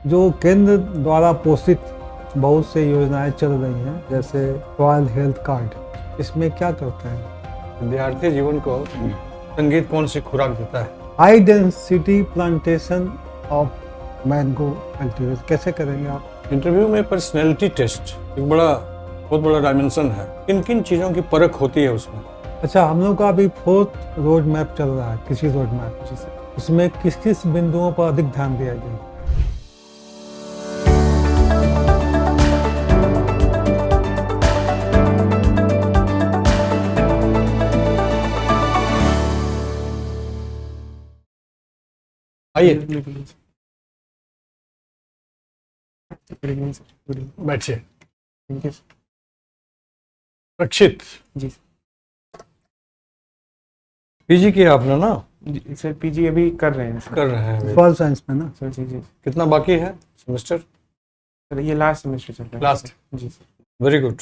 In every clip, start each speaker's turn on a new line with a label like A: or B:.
A: जो केंद्र द्वारा पोषित बहुत से योजनाएं चल रही हैं, जैसे रॉयल हेल्थ कार्ड, इसमें क्या करते हैं?
B: विद्यार्थी जीवन को संगीत कौन सी खुराक देता है?
A: High density plantation of mango cultivation कैसे करेंगे आप?
B: इंटरव्यू में पर्सनैलिटी टेस्ट एक बहुत बड़ा डायमेंशन है। किन किन चीजों की परख होती है उसमें?
A: अच्छा, हम लोग का अभी 4th रोड मैप चल रहा है, कृषि रोड मैप, उसमें किस किस बिंदुओं पर अधिक ध्यान दिया जाए?
B: आइए बैठिए।
C: Thank you
B: Rakshit
C: ji.
B: PG किया आपने ना?
C: जी सर, पीजी अभी कर रहे हैं सर।
B: कर रहे हैं
A: सोयल साइंस में ना?
C: सर जी जी
B: कितना बाकी है सेमेस्टर?
C: सर, ये लास्ट सेमेस्टर चल रहा है।
B: लास्ट।
C: जी सर।
B: Very good.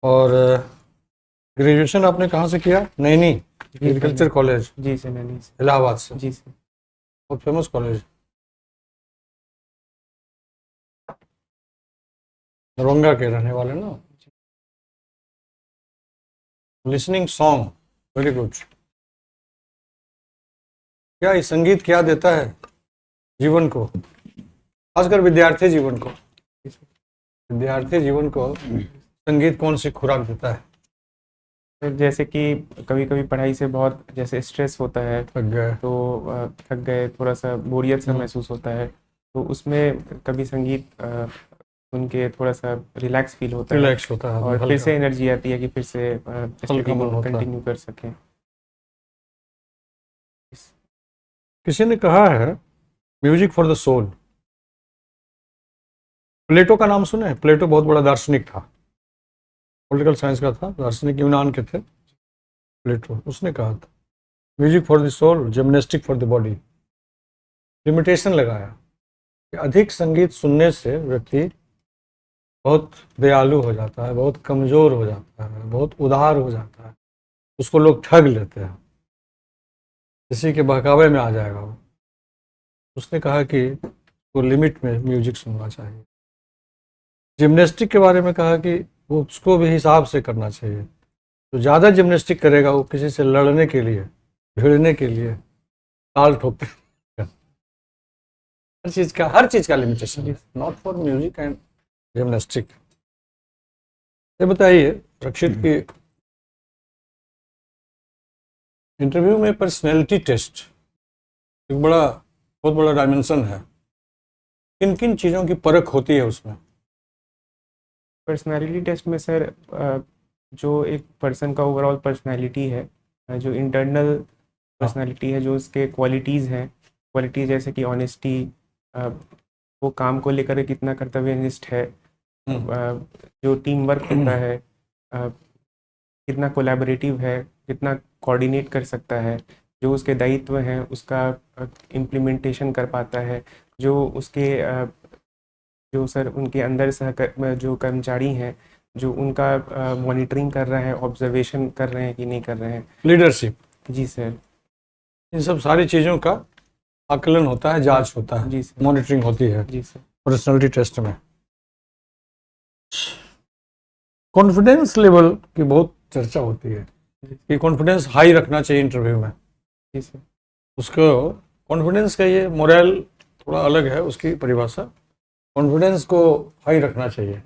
B: और ग्रेजुएशन आपने कहाँ से किया? Naini agriculture college?
C: जी सर, मैंने
B: इलाहाबाद से?
C: जी सर।
B: बहुत फेमस कॉलेज। दरभंगा के रहने वाले ना? Listening song, very good. क्या ये संगीत क्या देता है जीवन को, खासकर विद्यार्थी जीवन को? विद्यार्थी जीवन को संगीत कौन सी खुराक देता है?
C: सर जैसे कि कभी कभी पढ़ाई से बहुत जैसे स्ट्रेस होता है,
B: थक गए
C: तो थक गए, थोड़ा सा बोरियत सा महसूस होता है, तो उसमें कभी संगीत सुन के थोड़ा सा रिलैक्स फील होता है,
B: रिलैक्स होता है
C: और फिर से एनर्जी आती है कि फिर से स्टडी
B: मन होता है।
C: कंटिन्यू कर सकें।
B: किसी ने कहा है म्यूजिक फॉर द सोल। प्लेटो का नाम सुने? प्लेटो बहुत बड़ा दार्शनिक था, पॉलिटिकल साइंस का था, दार्शनिक यूनान के थे प्लेटो। उसने कहा था music for the soul, gymnastic for the body. Limitation लगाया कि अधिक संगीत सुनने से व्यक्ति बहुत दयालु हो जाता है, बहुत कमज़ोर हो जाता है, बहुत उदार हो जाता है, उसको लोग ठग लेते हैं, किसी के बहकावे में आ जाएगा वो। उसने कहा कि वो लिमिट में म्यूजिक सुनना चाहिए। जिम्नास्टिक के बारे में कहा कि वो उसको भी हिसाब से करना चाहिए। तो ज़्यादा जिम्नास्टिक करेगा वो किसी से लड़ने के लिए, भिड़ने के लिए ताल ठोकते। हर चीज़ का लिमिटेशन है, not for music and gymnastic. ये बताइए रक्षित की इंटरव्यू में पर्सनैलिटी टेस्ट एक बहुत बड़ा डायमेंशन है। किन किन चीज़ों की परख होती है उसमें?
C: पर्सनालिटी टेस्ट में सर जो एक पर्सन का ओवरऑल पर्सनालिटी है, जो इंटरनल पर्सनालिटी है, जो उसके क्वालिटीज़ हैं, क्वालिटीज़ जैसे कि ऑनेस्टी, वो काम को लेकर कितना कर्तव्यनिष्ठ है, जो टीम वर्क होता है, कितना कोलैबोरेटिव है, कितना कोऑर्डिनेट कर सकता है, जो उसके दायित्व हैं उसका इम्प्लीमेंटेशन कर पाता है, जो उसके जो सर उनके अंदर जो कर्मचारी हैं, जो उनका मॉनिटरिंग कर रहा है, ऑब्जर्वेशन कर रहे हैं कि नहीं कर रहे हैं।
B: लीडरशिप,
C: जी सर।
B: इन सब सारी चीज़ों का आकलन होता है, जांच होता है,
C: जी सर।
B: मॉनिटरिंग होती है
C: जी सर।
B: पर्सनालिटी टेस्ट में। कॉन्फिडेंस लेवल की बहुत चर्चा होती है कि कॉन्फिडेंस हाई रखना चाहिए इंटरव्यू में।
C: जी सर।
B: उसको कॉन्फिडेंस का ये मोरल थोड़ा अलग है, उसकी परिभाषा। कॉन्फिडेंस को हाई रखना चाहिए,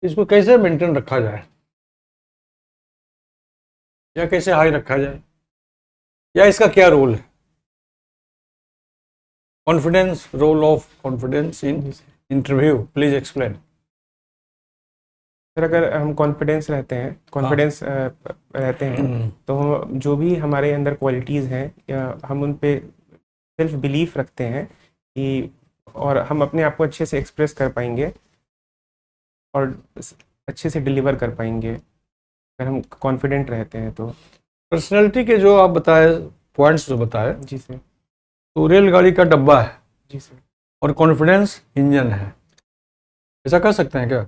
B: इसको कैसे मेंटेन रखा जाए या कैसे हाई रखा जाए, या इसका क्या रोल है? Confidence, role of confidence in interview, please explain.
C: Sir अगर हम कॉन्फिडेंस रहते हैं तो हम जो भी हमारे अंदर क्वालिटीज़ हैं, या हम उन पे सेल्फ बिलीफ रखते हैं कि, और हम अपने आप को अच्छे से एक्सप्रेस कर पाएंगे और अच्छे से डिलीवर कर पाएंगे अगर हम कॉन्फिडेंट रहते हैं तो।
B: पर्सनैलिटी के जो आप बताए पॉइंट्स जो बताए,
C: जी सर।
B: तो रेलगाड़ी का डब्बा है
C: जी सर।
B: और कॉन्फिडेंस इंजन है, ऐसा कह सकते हैं क्या?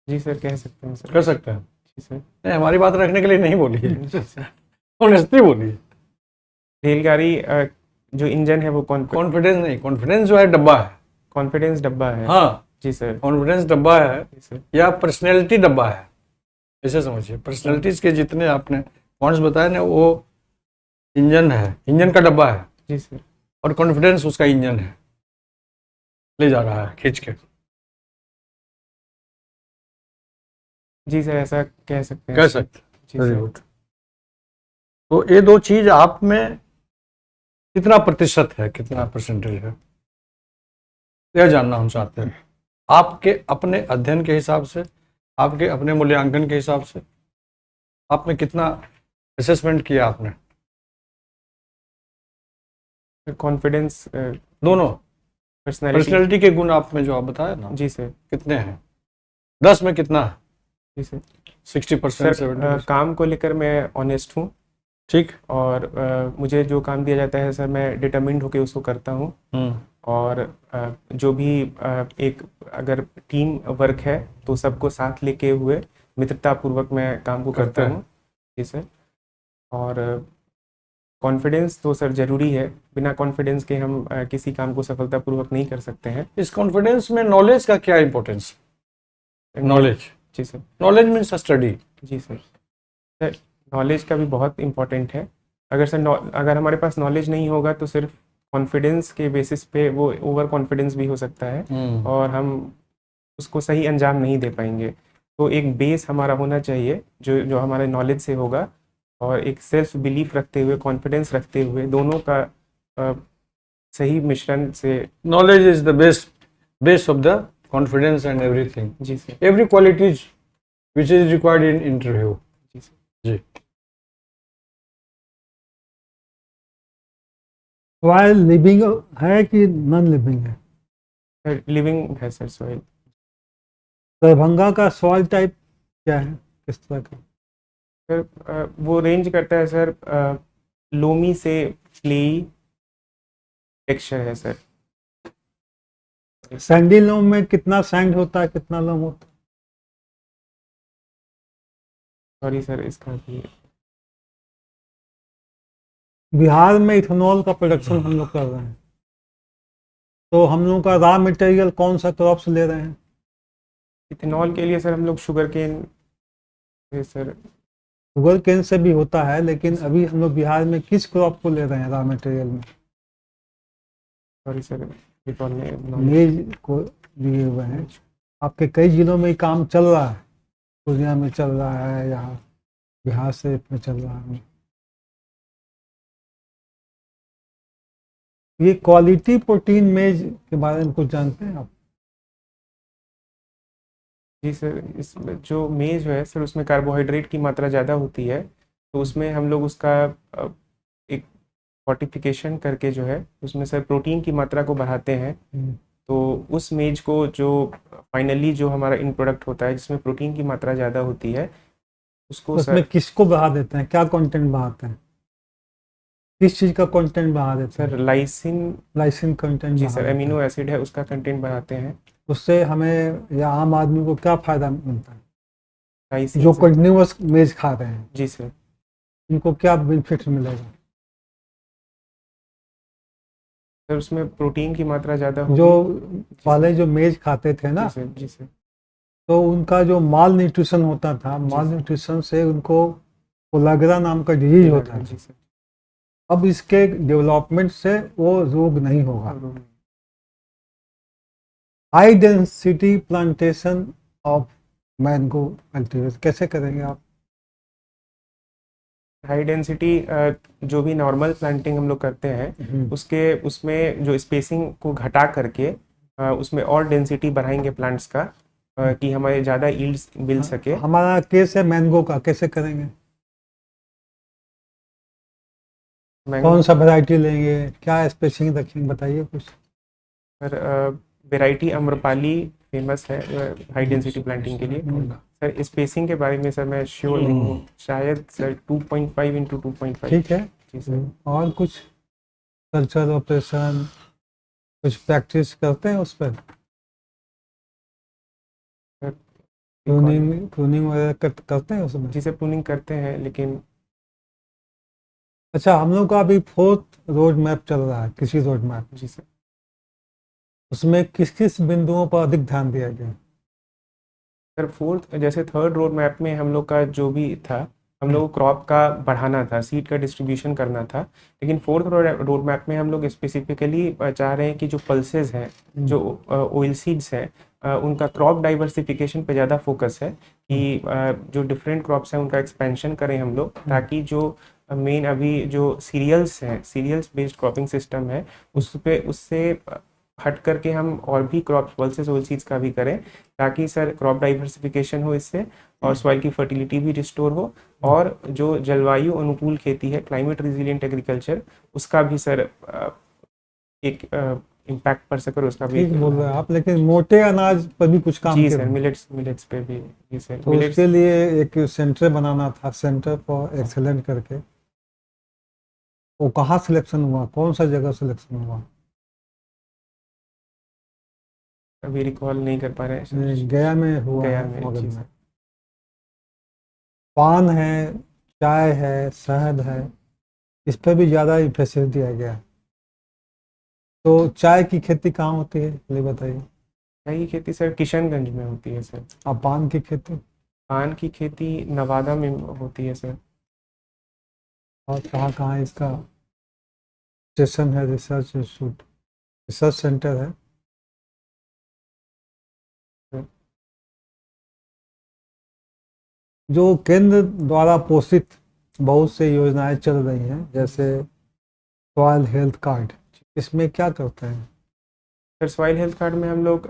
C: जी सर, कह सकते हैं सर।
B: कर सकते हैं।
C: सर।
B: नहीं, हमारी बात रखने के लिए नहीं बोली है,
C: जी सर।
B: ऑनेस्टली बोली है।
C: रेलगाड़ी जो इंजन है वो
B: कॉन्फिडेंस नहीं, कॉन्फिडेंस जो है डब्बा है।
C: कॉन्फिडेंस डब्बा है।
B: हाँ,
C: जी सर।
B: कॉन्फिडेंस डब्बा है
C: जी सर।
B: या पर्सनैलिटी डब्बा है, ऐसे समझिए। पर्सनैलिटीज के जितने आपने पॉइंट्स बताए ना, वो इंजन है, इंजन का डब्बा है,
C: जी सर।
B: और कॉन्फिडेंस उसका इंजन है, ले जा रहा है खींच के।
C: जी सर, ऐसा कह सकते हैं।
B: कह सकते,
C: जी
B: वेरी
C: सर।
B: गुड। तो ये दो चीज आप में कितना प्रतिशत है, कितना परसेंटेज है, यह जानना हम चाहते हैं। आपके अपने अध्ययन के हिसाब से, आपके अपने मूल्यांकन के हिसाब से, आप में कितना असेसमेंट किया आपने?
C: कॉन्फिडेंस,
B: दोनों
C: पर्सनैलिटी।
B: पर्सनैलिटी के गुण आप में जो आप बताए ना,
C: जी सर।
B: कितने हैं? 10 में कितना है?
C: जी सर।
B: 60%,
C: सर
B: 70%?
C: काम को लेकर मैं ऑनेस्ट हूँ,
B: ठीक।
C: और मुझे जो काम दिया जाता है सर, मैं डिटरमिन्ड होकर उसको करता हूँ। और जो भी एक अगर टीम वर्क है तो सबको साथ लेके हुए मित्रतापूर्वक मैं काम को
B: करते
C: करता
B: हैं।
C: हूँ। जी सर। और कॉन्फिडेंस तो सर ज़रूरी है, बिना कॉन्फिडेंस के हम किसी काम को सफलतापूर्वक नहीं कर सकते हैं।
B: इस कॉन्फिडेंस में नॉलेज का क्या इंपॉर्टेंस? नॉलेज,
C: जी सर।
B: Knowledge means study.
C: जी सर। सर नॉलेज का भी बहुत इम्पोर्टेंट है। अगर अगर हमारे पास नॉलेज नहीं होगा तो सिर्फ कॉन्फिडेंस के बेसिस पे वो ओवर कॉन्फिडेंस भी हो सकता है, और हम उसको सही अंजाम नहीं दे पाएंगे। तो एक बेस हमारा होना चाहिए जो जो हमारे नॉलेज से होगा, और एक सेल्फ बिलीफ रखते हुए, कॉन्फिडेंस रखते हुए, दोनों का सही मिश्रण से।
B: Knowledge is the base of the confidence and everything,
C: जी sir.
B: Every qualities which is required in interview.
C: जी सर।
B: जी।
A: सॉइल लिविंग है कि नॉन लिविंग है?
C: सर लिविंग है सर सॉइल।
A: दरभंगा का सॉइल टाइप क्या है, किस तरह का?
C: सर वो रेंज करता है सर, लोमी से क्लेई टेक्सचर है सर।
A: सैंडी लोम में कितना सैंड होता है, कितना लोम होता है?
C: सॉरी सर, इसका भी
A: बिहार में इथेनॉल का प्रोडक्शन हम लोग कर रहे हैं, तो हम लोग का रॉ मटेरियल कौन सा क्रॉप से ले रहे हैं?
C: इथेनॉल के लिए सर हम लोग शुगर केन है सर।
A: शुगर केन से भी होता है, लेकिन अभी हम लोग बिहार में किस क्रॉप को ले रहे हैं रॉ मटेरियल में?
C: सॉरी सर, रिकॉल में
A: मेज को लिए हुए हैं। आपके कई जिलों में ये काम चल रहा है, पूर्णिया में चल रहा है, यहाँ बिहार से में चल रहा है। ये क्वालिटी प्रोटीन मेज के बारे में कुछ जानते हैं आप?
C: जी सर, इसमें जो मेज है सर, उसमें कार्बोहाइड्रेट की मात्रा ज़्यादा होती है, तो उसमें हम लोग उसका एक फोर्टिफिकेशन करके जो है उसमें सर प्रोटीन की मात्रा को बढ़ाते हैं। तो उस मेज को जो फाइनली जो हमारा इन प्रोडक्ट होता है जिसमें प्रोटीन की मात्रा ज़्यादा होती है, उसको
A: उसमें
C: सर
A: किसको बढ़ा देते हैं, क्या कंटेंट बढ़ाते हैं, किस चीज़ का कंटेंट बढ़ा देते हैं?
C: Sir lysine.
A: लाइसिन कंटेंट
C: जी
A: बढ़ा
C: सर,
A: देते हैं।
C: एमिनो एसिड है, उसका कंटेंट बढ़ाते हैं।
A: उससे हमें या आम आदमी को क्या फायदा मिलता है,
C: लाइसिन
A: जो
C: से-
A: कंटिन्यूअस मेज खा रहे हैं,
C: जी सर।
A: इनको क्या बेनिफिट मिलेगा?
C: सर उसमें प्रोटीन की मात्रा ज़्यादा होगी।
A: जो
C: जी
A: पहले
C: सर।
A: जो मेज खाते थे ना,
C: जी सर। जी सर।
A: तो उनका जो माल न्यूट्रिशन होता था, माल न्यूट्रिशन से उनको कोलाग्रा नाम का डिजीज होता
C: जी
A: था।
C: सर।
A: अब इसके डेवलपमेंट से वो रोग नहीं होगा। High density plantation of mango cultivator कैसे करेंगे आप?
C: हाई डेंसिटी जो भी नॉर्मल प्लांटिंग हम लोग करते हैं उसके उसमें जो स्पेसिंग को घटा करके उसमें और डेंसिटी बढ़ाएंगे प्लांट्स का, कि हमें ज़्यादा यील्ड्स मिल सके।
A: हमारा केस है मैंगो का, कैसे करेंगे?
C: मैंगो
A: कौन सा वैरायटी लेंगे, क्या स्पेसिंग रखेंगे, बताइए कुछ।
C: सर वेराइटी अम्रपाली फेमस है हाई डेंसिटी प्लांटिंग के लिए। सर स्पेसिंग के बारे में सर मैं श्योर नहीं हूँ, शायद सर 2.5 इंटू 2.5।
A: ठीक है।
C: जी सर।
A: और कुछ कल्चर ऑपरेशन कुछ प्रैक्टिस करते हैं उस पर? प्रूनिंग वगैरह करते हैं उसमें?
C: जिसे प्रूनिंग करते हैं, लेकिन
A: अच्छा, हम लोग का अभी 4th रोड मैप चल रहा है, कृषि रोड मैप,
C: जी सर।
A: उसमें किस किस बिंदुओं पर अधिक ध्यान दिया गया?
C: सर फोर्थ, जैसे थर्ड रोड मैप में हम लोग का जो भी था, हम लोग को क्रॉप का बढ़ाना था, सीड का डिस्ट्रीब्यूशन करना था। लेकिन फोर्थ रोड मैप में हम लोग स्पेसिफिकली चाह रहे हैं कि जो पल्सेस हैं, जो ऑयल सीड्स हैं, उनका क्रॉप डाइवर्सिफिकेशन पे ज़्यादा फोकस है कि जो डिफरेंट क्रॉप्स हैं उनका एक्सपेंशन करें हम लोग, ताकि जो मेन अभी जो सीरियल्स हैं, सीरियल्स बेस्ड क्रॉपिंग सिस्टम है, उससे हट करके हम और भी क्रॉप पल्सेस ऑयल सीड्स का भी करें, ताकि सर क्रॉप डाइवर्सिफिकेशन हो इससे, और सॉइल की फर्टिलिटी भी रिस्टोर हो, और जो जलवायु अनुकूल खेती है, क्लाइमेट रिजिलियंट एग्रीकल्चर, उसका भी सर एक इम्पैक्ट पड़ सके, उसका भी
A: ठीक बोल रहे हैं आप, लेकिन मोटे अनाज पर भी कुछ काम
C: जी
A: किया?
C: सर, मिलेट्स पे भी। जी सर,
A: तो उसके लिए एक सेंटर बनाना था, सेंटर फॉर एक्सेलेंट करके। वो कहाँ सिलेक्शन हुआ, कौन सा जगह सिलेक्शन हुआ?
C: अभी रिकॉल नहीं कर पा रहे हैं सर।
A: गया में हुआ
C: गया
A: है,
C: में,
A: मगध
C: जी
A: में।
C: सर।
A: पान है, चाय है, शहद है, इस पर भी ज़्यादा इम्फेसिस दिया गया है। तो चाय की खेती कहाँ होती है, ये बताइए।
C: चाय की खेती सर किशनगंज में होती है सर।
A: और पान की खेती?
C: पान की खेती नवादा में होती है सर।
A: और कहाँ कहाँ इसका स्टेशन है, रिसर्च इंस्टीट्यूट, रिसर्च सेंटर है? जो केंद्र द्वारा पोषित बहुत से योजनाएं चल रही हैं, जैसे सॉइल हेल्थ कार्ड, इसमें क्या करते हैं?
C: सर सॉइल हेल्थ कार्ड में हम लोग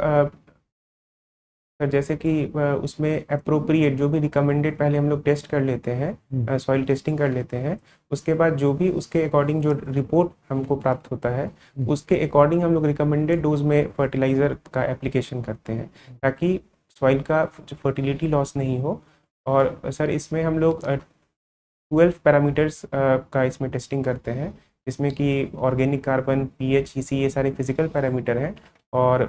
C: सर जैसे कि उसमें अप्रोप्रिएट जो भी रिकमेंडेड, पहले हम लोग टेस्ट कर लेते हैं, सॉइल टेस्टिंग कर लेते हैं। उसके बाद जो भी उसके अकॉर्डिंग जो रिपोर्ट हमको प्राप्त होता है, उसके अकॉर्डिंग हम लोग रिकमेंडेड डोज में फर्टिलाइज़र का एप्लीकेशन करते हैं, ताकि सॉइल का फर्टिलिटी लॉस नहीं हो। और सर इसमें हम लोग 12 पैरामीटर्स का इसमें टेस्टिंग करते हैं, जिसमें कि ऑर्गेनिक कार्बन, पीएच, ईसी, ये सारे फिजिकल पैरामीटर हैं, और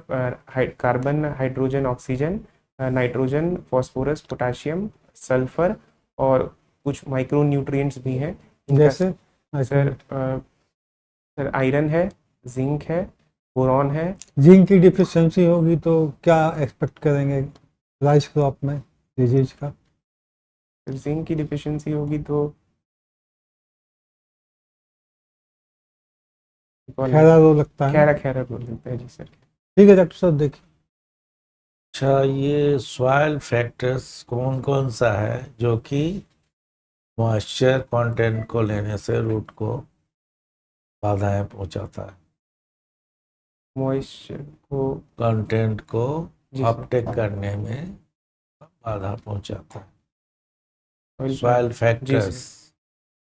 C: carbon, hydrogen, oxygen, nitrogen, phosphorus, potassium, sulphur, और कुछ माइक्रो न्यूट्रिएंट्स भी हैं इनका।
A: जैसे
C: सर आयरन है, जिंक है, बोरॉन है।
A: जिंक की डिफिशियंसी होगी तो क्या एक्सपेक्ट करेंगे राइस क्रॉप में डिजीज का?
C: जिंक की डिफिशियंसी होगी तो
A: खैरा रो लगता है।
C: खैरा बोल सकते हैं। जी सर।
A: ठीक है डॉक्टर साहब, देखिए।
D: अच्छा, ये सॉइल फैक्टर्स कौन कौन सा है जो कि मॉइस्चर कंटेंट को लेने से रूट को बाधाएं पहुंचाता है?
C: मॉइस्चर को,
D: कंटेंट को
C: जी सर,
D: अपटेक करने में बाधा पहुंचाता है।
C: ऑयल
D: सॉइल
C: जी
D: फैक्टर्स
C: सर।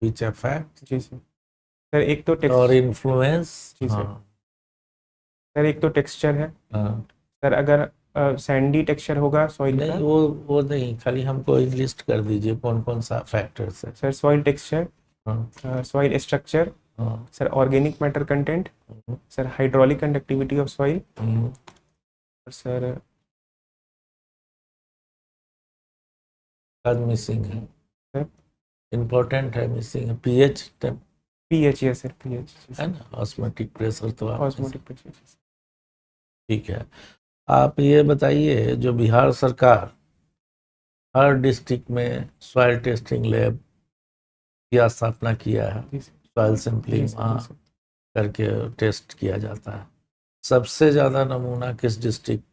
D: विच अफेक्ट
C: जी सर। सर एक तो
D: और
C: टेक्सचर,
D: इन्फ्लुएंस।
C: जी सर।
D: हाँ,
C: सर एक तो टेक्सचर है।
D: हाँ।
C: सर अगर सैंडी टेक्सचर होगा सॉइल
D: नहीं,
C: का।
D: वो नहीं, खाली हमको लिस्ट कर दीजिए कौन कौन सा फैक्टर्स है।
C: सर सॉइल टेक्सचर,
D: हाँ,
C: सॉइल स्ट्रक्चर,
D: हाँ,
C: sir organic matter content, sir hydraulic conductivity of soil, sir
D: missing है,
C: सर
D: इम्पोर्टेंट है, मिसिंग है pH,
C: pH, yes sir, pH
D: है ना, ऑस्मोटिक प्रेशर तो आप
C: ऑस्मोटिक प्रेशर।
D: ठीक है। आप ये बताइए, जो बिहार सरकार हर डिस्ट्रिक्ट में सॉइल टेस्टिंग लैब की स्थापना किया है, सॉइल सैंपलिंग वहाँ करके टेस्ट किया जाता है, सबसे ज़्यादा नमूना किस डिस्ट्रिक्ट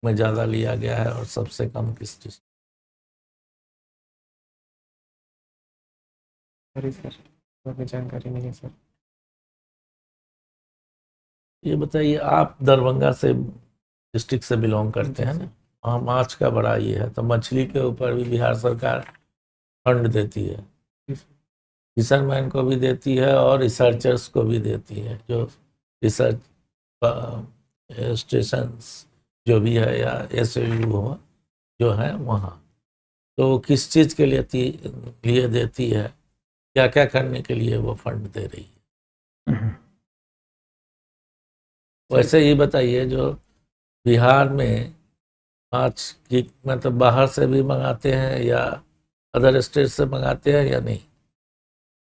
D: में ज़्यादा लिया गया है और सबसे कम किस डिस्ट्रिक्ट?
C: सर जानकारी नहीं है सर।
D: ये बताइए, आप दरभंगा से डिस्ट्रिक्ट से बिलोंग करते हैं ना, वहाँ माछ का बड़ा ये है, तो मछली के ऊपर भी बिहार सरकार फंड देती है, फिशरमैन को भी देती है और रिसर्चर्स को भी देती है, जो रिसर्च स्टेशंस जो भी है या एसयू हो जो है वहाँ, तो किस चीज़ के लिए देती है, क्या क्या करने के लिए वो फंड दे रही है? वैसे ही बताइए, जो बिहार में मार्च की मतलब बाहर से भी मंगाते हैं या अदर स्टेट से मंगाते हैं या नहीं?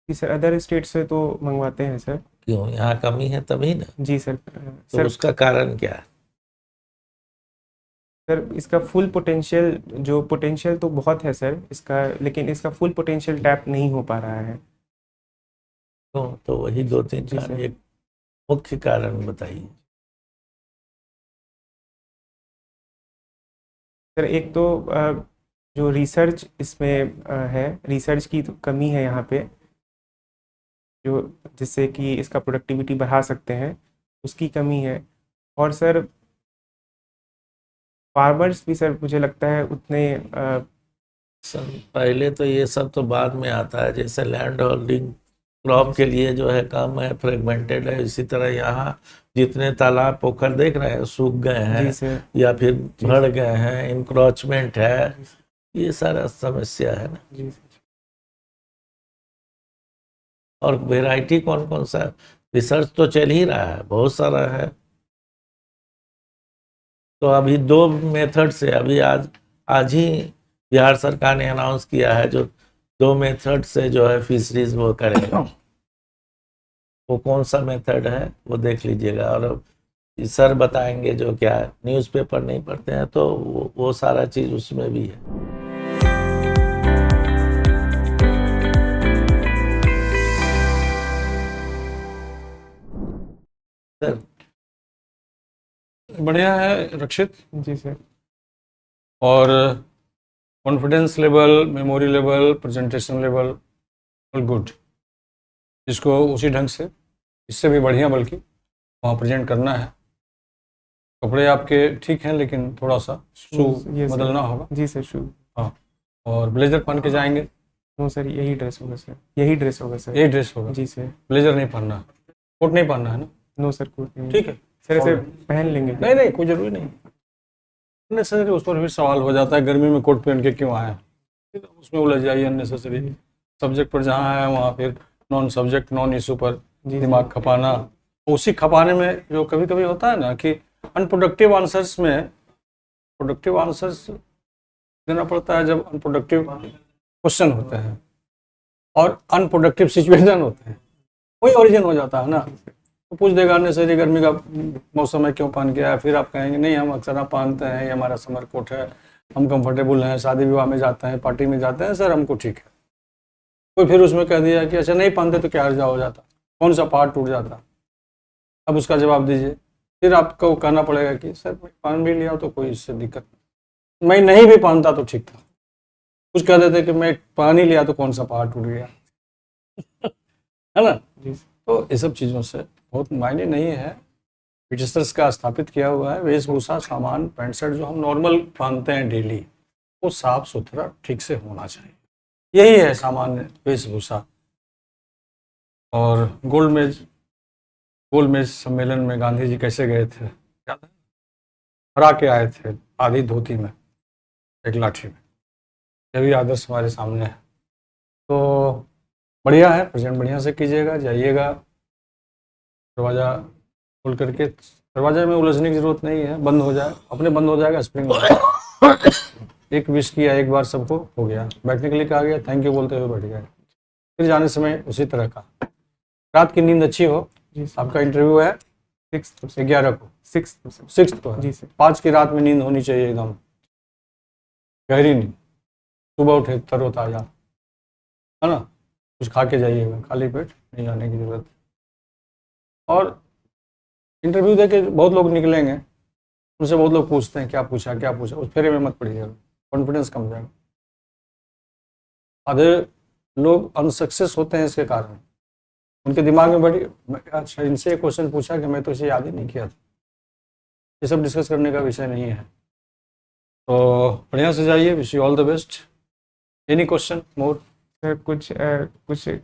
C: जी सर, अदर स्टेट से तो मंगवाते हैं सर।
D: क्यों, यहाँ कमी है तभी ना?
C: जी सर।
D: तो
C: सर
D: उसका कारण क्या है?
C: सर इसका फुल पोटेंशियल, जो पोटेंशियल तो बहुत है सर इसका, लेकिन इसका फुल पोटेंशियल टैप नहीं हो पा रहा है।
D: तो वही दो तीन
C: जी
D: कारण,
C: सर।
D: एक मुख्य कारण बताइए।
C: सर एक तो जो रिसर्च इसमें है, रिसर्च की तो कमी है यहाँ पे, जो जिससे कि इसका प्रोडक्टिविटी बढ़ा सकते हैं, उसकी कमी है। और सर फार्मर्स भी सर मुझे लगता है उतने
D: सर पहले तो ये सब तो बाद में आता है, जैसे लैंड होल्डिंग क्रॉप के लिए जो है कम है, फ्रेगमेंटेड है, इसी तरह यहाँ जितने तालाब पोखर देख रहे हैं सूख गए
C: जी
D: हैं
C: सर।
D: या फिर
C: जी
D: बढ़
C: सर।
D: गए हैं, इंक्रोचमेंट है,
C: जी सर।
D: ये सारा समस्या है ना।
C: जी सर।
D: और वेराइटी कौन कौन सा, रिसर्च तो चल ही रहा है, बहुत सारा है। तो अभी दो मेथड से, अभी आज आज ही बिहार सरकार ने अनाउंस किया है जो दो मेथड से जो है फिशरीज वो करेगा। वो कौन सा मेथड है वो देख लीजिएगा। और सर बताएंगे जो क्या है, न्यूज़पेपर नहीं पढ़ते हैं तो वो सारा चीज़ उसमें भी है। सर
B: बढ़िया है रक्षित।
C: जी सर।
B: और confidence level, memory level, presentation level all good. इसको उसी ढंग से, इससे भी बढ़िया बल्कि वहाँ प्रेजेंट करना है। कपड़े आपके ठीक हैं लेकिन थोड़ा सा शू
C: ये सर।
B: बदलना होगा।
C: जी सर, शू।
B: हाँ, और ब्लेजर पहन के जाएंगे।
C: नो सर, यही ड्रेस होगा सर, यही ड्रेस होगा सर।
B: यही ड्रेस होगा।
C: जी सर।
B: ब्लेजर नहीं पहनना, कोट नहीं पहनना है ना?
C: नो सर, कोट नहीं।
B: ठीक है
C: सर ऐसे
B: और-
C: पहन लेंगे।
B: नहीं नहीं, कोई जरूरी नहीं। अननेसेसरी उस पर भी सवाल हो जाता है, गर्मी में कोट पहन के क्यों आए, फिर उसमें उलझ जाइए अननेसेसरी। सब्जेक्ट पर जहाँ आए वहाँ फिर नॉन सब्जेक्ट, नॉन इशू पर
C: जी
B: दिमाग खपाना। उसी खपाने में जो कभी कभी होता है ना कि अनप्रोडक्टिव आंसर्स में प्रोडक्टिव आंसर्स देना पड़ता है जब अनप्रोडक्टिव क्वेश्चन होते हैं और अनप्रोडक्टिव सिचुएशन होते हैं, वही ओरिजिन हो जाता है ना। तो पूछ देगा अननेसेसरी, गर्मी का मौसम है क्यों पहन के आया, फिर आप कहेंगे नहीं हम अक्सर आप पहनते हैं, ये हमारा समर कोट है, हम कंफर्टेबल हैं, शादी विवाह में जाते हैं, पार्टी में जाते हैं, सर हमको ठीक है। कोई फिर उसमें कह दिया कि अच्छा नहीं पहनते तो क्या हर्जा हो जाता, कौन सा पार्ट टूट जाता। अब उसका जवाब दीजिए, फिर आपको कहना पड़ेगा कि सर मैं पहन भी लिया तो कोई इससे दिक्कत नहीं, मैं नहीं भी पहनता तो ठीक था। कुछ कह देते कि मैं पहन ही लिया तो कौन सा पार्ट टूट गया है ना।
C: जी
B: तो ये सब चीज़ों से बहुत मायने नहीं है। ब्रिटिशर्स का स्थापित किया हुआ है वेशभूषा, सामान, पैंट शर्ट जो हम नॉर्मल पहनते हैं डेली, वो साफ सुथरा ठीक से होना चाहिए, यही है सामान्य वेशभूषा। और गोलमेज सम्मेलन में गांधी जी कैसे गए थे याद है? हरा के आए थे आधी धोती में, एक लाठी में। यह भी आदर्श हमारे सामने है। तो बढ़िया है, प्रेजेंट बढ़िया से कीजिएगा, जाइएगा दरवाज़ा खोल करके। दरवाजे में उलझने की जरूरत नहीं है, बंद हो जाए अपने बंद हो जाएगा स्प्रिंग। एक विश किया एक बार सबको, हो गया। बैठने के लिए कहा गया, थैंक यू बोलते हुए बैठ गए। फिर जाने समय उसी तरह का। रात की नींद अच्छी हो।
C: जी सर।
B: आपका इंटरव्यू है 11 को, 6 को है।
C: जी सर।
B: 5 की रात में नींद होनी चाहिए, एकदम गहरी नींद। सुबह उठे तरोताजा, है ना। कुछ खा के जाइएगा, खाली पेट नहीं जाने की जरूरत। और इंटरव्यू दे के बहुत लोग निकलेंगे, उनसे बहुत लोग पूछते हैं क्या पूछा क्या पूछा, उस फेरे में मत पड़िएगा, कॉन्फिडेंस कम जाएगा। आधे लोग अनसक्सेस होते हैं इसके कारण, उनके दिमाग में बड़ी अच्छा इनसे क्वेश्चन पूछा कि मैं तो इसे याद ही नहीं किया था। ये सब डिस्कस करने का विषय नहीं है। तो बढ़िया से जाइए, wish you all the best. Any question more?
C: Sir कुछ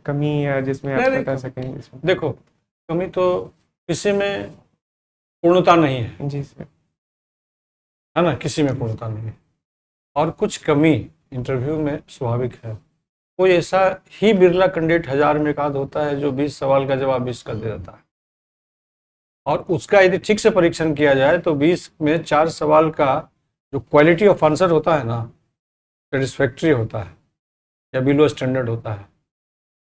C: कमी है जिसमें आप
B: नहीं,
C: बता सकेंगे इसमें?
B: देखो, कमी तो किसी में पूर्णता नहीं है,
C: जी सर।
B: है ना, किसी में पूर्णता नहीं है। और कुछ कमी इंटरव्यू में स्वाभाविक है। कोई ऐसा ही बिरला कैंडिडेट 1000 में एक आध होता है जो 20 सवाल का जवाब 20 कर दे देता है। और उसका यदि ठीक से परीक्षण किया जाए तो 20 में 4 सवाल का जो क्वालिटी ऑफ आंसर होता है ना, सेटिस्फैक्ट्री होता है या बिलो स्टैंडर्ड होता है,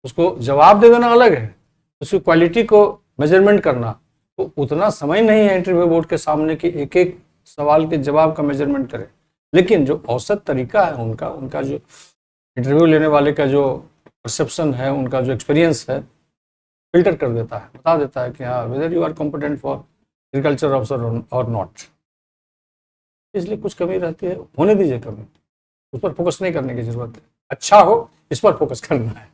B: उसको जवाब दे देना अलग है, उसकी क्वालिटी को मेजरमेंट करना, तो उतना समय नहीं है इंटरव्यू बोर्ड के सामने कि एक एक सवाल के जवाब का मेजरमेंट करें। लेकिन जो औसत तरीका है उनका जो इंटरव्यू लेने वाले का जो परसेप्शन है, उनका जो एक्सपीरियंस है, फिल्टर कर देता है, बता देता है कि हाँ whether you are competent for agriculture officer और नॉट। इसलिए कुछ कमी रहती है, होने दीजिए कमी, उस पर फोकस नहीं करने की जरूरत है, अच्छा हो इस पर फोकस करना है।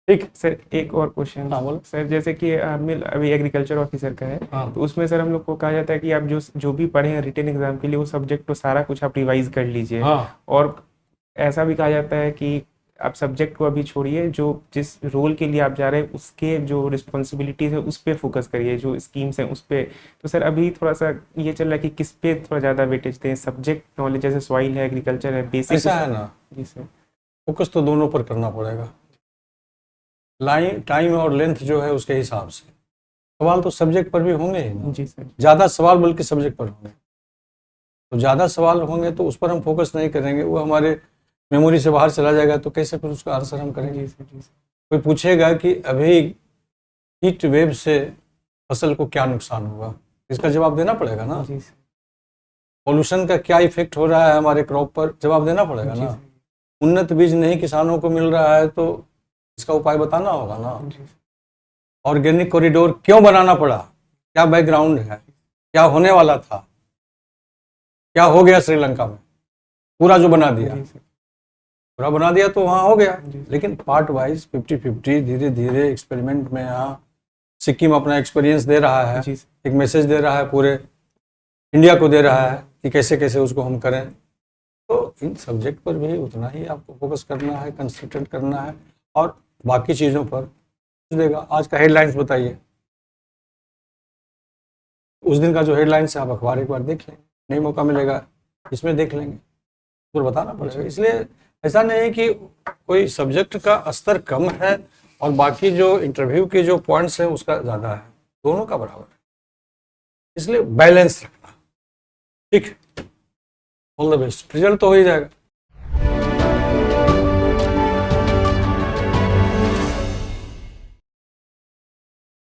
B: ठीक
C: सर एक और क्वेश्चन।
B: हाँ, बोलो।
C: सर जैसे कि अभी एग्रीकल्चर ऑफिसर का है,
B: हाँ।
C: तो उसमें सर हम लोग को कहा जाता है कि आप जो भी पढ़े हैं रिटन एग्जाम के लिए वो सब्जेक्ट तो सारा कुछ आप रिवाइज कर लीजिए।
B: हाँ।
C: और ऐसा भी कहा जाता है कि आप सब्जेक्ट को अभी छोड़िए, जो जिस रोल के लिए आप जा रहे हैं उसके जो रिस्पॉन्सिबिलिटीज है उस पर फोकस करिए, जो स्कीम्स हैं उस पर। तो सर अभी थोड़ा सा ये चल रहा है कि किस पे थोड़ा ज़्यादा वेटेज दें, सब्जेक्ट नॉलेज जैसे सॉइल है, एग्रीकल्चर है, बेसिक।
B: ऐसा है ना,
C: जी सर।
B: फोकस तो दोनों पर करना पड़ेगा, टाइम और लेंथ जो है उसके हिसाब से। सवाल तो सब्जेक्ट पर भी होंगे ही ना,
C: जी सर।
B: ज़्यादा सवाल बल्कि सब्जेक्ट पर होंगे, तो ज़्यादा सवाल होंगे तो उस पर हम फोकस नहीं करेंगे, वो हमारे मेमोरी से बाहर चला जाएगा, तो कैसे फिर उसका आंसर हम करेंगे।
C: जी सर। जी सर।
B: कोई पूछेगा कि अभी हीट वेव से फसल को क्या नुकसान हुआ, इसका जवाब देना पड़ेगा ना।
C: जी सर।
B: पॉल्यूशन का क्या इफेक्ट हो रहा है हमारे क्रॉप पर, जवाब देना पड़ेगा
C: जी
B: ना।
C: सर।
B: उन्नत बीज नहीं किसानों को मिल रहा है तो इसका उपाय बताना होगा ना।
C: जी सर।
B: ऑर्गेनिक कॉरिडोर क्यों बनाना पड़ा, क्या बैकग्राउंड है, क्या होने वाला था, क्या हो गया श्रीलंका में, पूरा जो बना दिया,
C: जी सर।
B: पूरा बना दिया तो वहाँ हो गया।
C: जी।
B: लेकिन पार्ट वाइज 50-50 धीरे धीरे एक्सपेरिमेंट में यहाँ सिक्किम अपना एक्सपीरियंस दे रहा है,
C: जी सर।
B: एक मैसेज दे रहा है, पूरे इंडिया को दे रहा है कि कैसे कैसे उसको हम करें। तो इन सब्जेक्ट पर भी उतना ही आपको फोकस करना है, कंसंट्रेट करना है, और बाकी चीज़ों पर देगा। आज का हेडलाइंस बताइए, उस दिन का जो हेडलाइंस है आप अखबार एक बार देख लेंगे, नहीं मौका मिलेगा इसमें देख लेंगे, तो बताना पड़ेगा। इसलिए ऐसा नहीं है कि कोई सब्जेक्ट का स्तर कम है और बाकी जो इंटरव्यू के जो पॉइंट्स हैं उसका ज़्यादा है, दोनों का बराबर है। इसलिए बैलेंस रखना, ठीक। ऑल द बेस्ट, रिजल्ट तो हो ही जाएगा।